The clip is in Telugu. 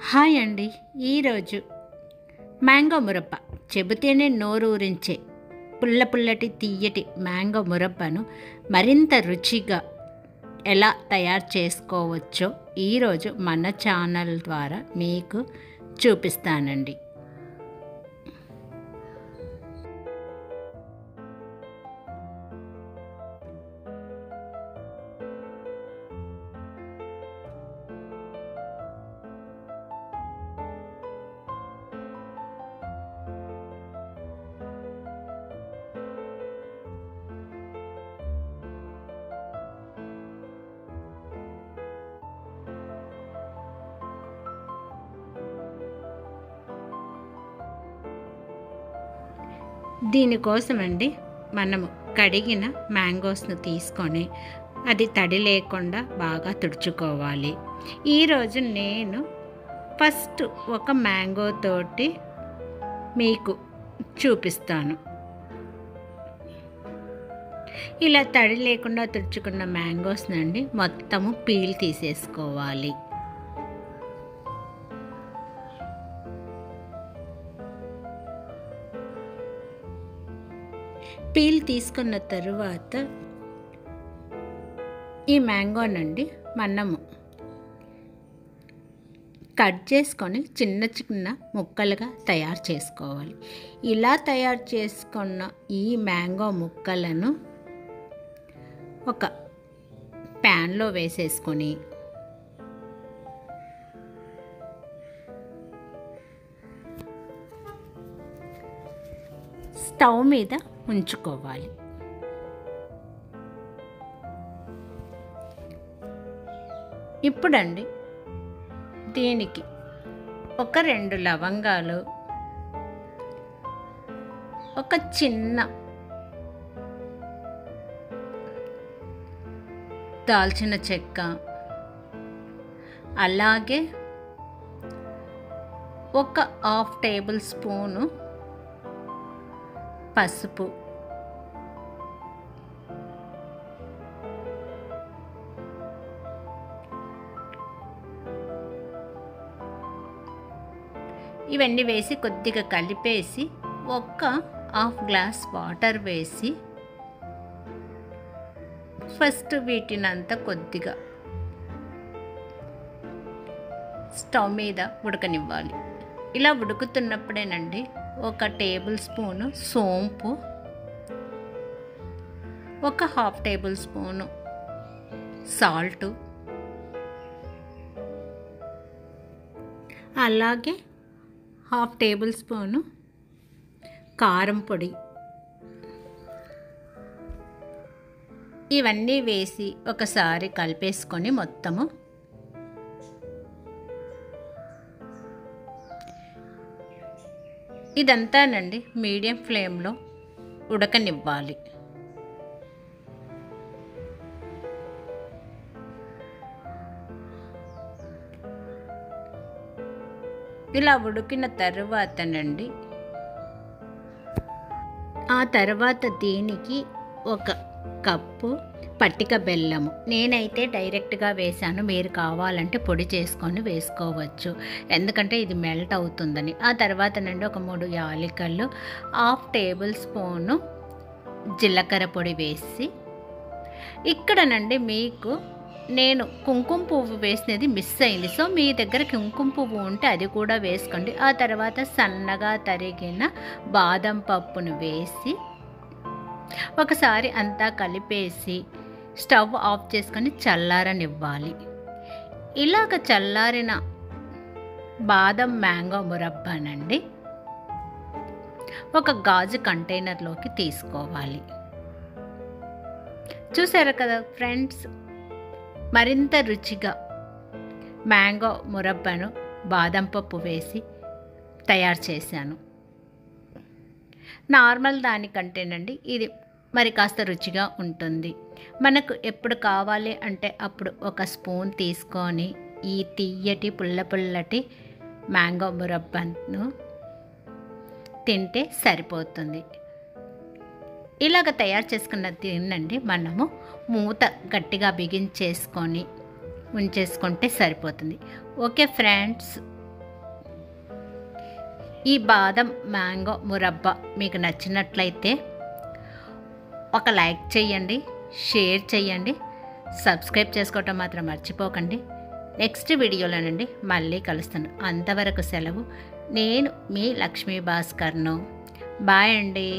హాయ్ అండి. ఈరోజు మ్యాంగో మురబ్బ, చెబితేనే నోరూరించే పుల్లటి తీయటి మ్యాంగో మురబ్బను మరింత రుచిగా ఎలా తయారు చేసుకోవచ్చో ఈరోజు మన ఛానల్ ద్వారా మీకు చూపిస్తానండి. దీనికోసమండి మనము కడిగిన మ్యాంగోస్ను తీసుకొని అది తడి లేకుండా బాగా తుడుచుకోవాలి. ఈరోజు నేను ఫస్ట్ ఒక మ్యాంగో తోటి మీకు చూపిస్తాను. ఇలా తడి లేకుండా తుడుచుకున్న మ్యాంగోస్ నుండి మొత్తము పీల్ తీసేసుకోవాలి. పీల్ తీసుకున్న తరువాత ఈ మ్యాంగో నుండి మనము కట్ చేసుకొని చిన్న చిన్న ముక్కలుగా తయారు చేసుకోవాలి. ఇలా తయారు చేసుకున్న ఈ మ్యాంగో ముక్కలను ఒక ప్యాన్లో వేసేసుకొని స్టవ్ మీద ఉంచుకోవాలి. ఇప్పుడండి దీనికి ఒక 2 లవంగాలు, ఒక చిన్న దాల్చిన చెక్క, అలాగే ఒక 1/2 టేబుల్ స్పూను పసుపు, ఇవన్నీ వేసి కొద్దిగా కలిపేసి ఒక 1/2 గ్లాస్ వాటర్ వేసి ఫస్ట్ వీటినంతా కొద్దిగా స్టవ్ మీద ఉడకనివ్వాలి. ఇలా ఉడుకుతున్నప్పుడేనండి ఒక టేబుల్ స్పూను సోంపు, ఒక 1/2 టేబుల్ స్పూను సాల్టు, అలాగే 1/2 టేబుల్ స్పూను కారం పొడి, ఇవన్నీ వేసి ఒకసారి కలిపేసుకొని మొత్తము ఇదంతానండి మీడియం ఫ్లేమ్లో ఉడకనివ్వాలి. ఇలా ఉడికిన తర్వాతనండి ఆ తర్వాత దీనికి 1 కప్పు పట్టిక బెల్లము, నేనైతే డైరెక్ట్గా వేసాను, మీరు కావాలంటే పొడి చేసుకొని వేసుకోవచ్చు, ఎందుకంటే ఇది మెల్ట్ అవుతుందని. ఆ తర్వాతనండి ఒక 3 యాలకులు, 1/2 టేబుల్ స్పూను జీలకర్ర పొడి వేసి, ఇక్కడనండి మీకు నేను కుంకుమ పువ్వు వేసినది మిస్ అయింది, సో మీ దగ్గర కుంకుమ పువ్వు ఉంటే అది కూడా వేసుకోండి. ఆ తర్వాత సన్నగా తరిగిన బాదం పప్పును వేసి ఒకసారి అంతా కలిపేసి స్టవ్ ఆఫ్ చేసుకొని చల్లారనివ్వాలి. ఇలాగ చల్లారిన బాదం మ్యాంగో మురబ్బానండి ఒక గాజు కంటైనర్లోకి తీసుకోవాలి. చూసారు కదా ఫ్రెండ్స్, మరింత రుచిగా మ్యాంగో మురబ్బాను బాదం పప్పు వేసి తయారు చేశాను. నార్మల్ దానికంటేనండి ఇది మరి కాస్త రుచిగా ఉంటుంది. మనకు ఎప్పుడు కావాలి అంటే అప్పుడు ఒక స్పూన్ తీసుకొని ఈ తీయటి పుల్లటి మ్యాంగో మురబ్బాను తింటే సరిపోతుంది. ఇలాగ తయారు చేసుకున్న దీన్నండి మనము మూత గట్టిగా బిగించేసుకొని ఉంచేసుకుంటే సరిపోతుంది. ఓకే ఫ్రెండ్స్, ఈ బాదం మ్యాంగో మురబ్బా మీకు నచ్చినట్లయితే ఒక లైక్ చేయండి, షేర్ చేయండి, సబ్స్క్రైబ్ చేసుకోవటం మాత్రం మర్చిపోకండి. నెక్స్ట్ వీడియోలోనండి మళ్ళీ కలుస్తాను. అంతవరకు సెలవు. నేను మీ లక్ష్మీ భాస్కర్ను. బాయ్ అండి.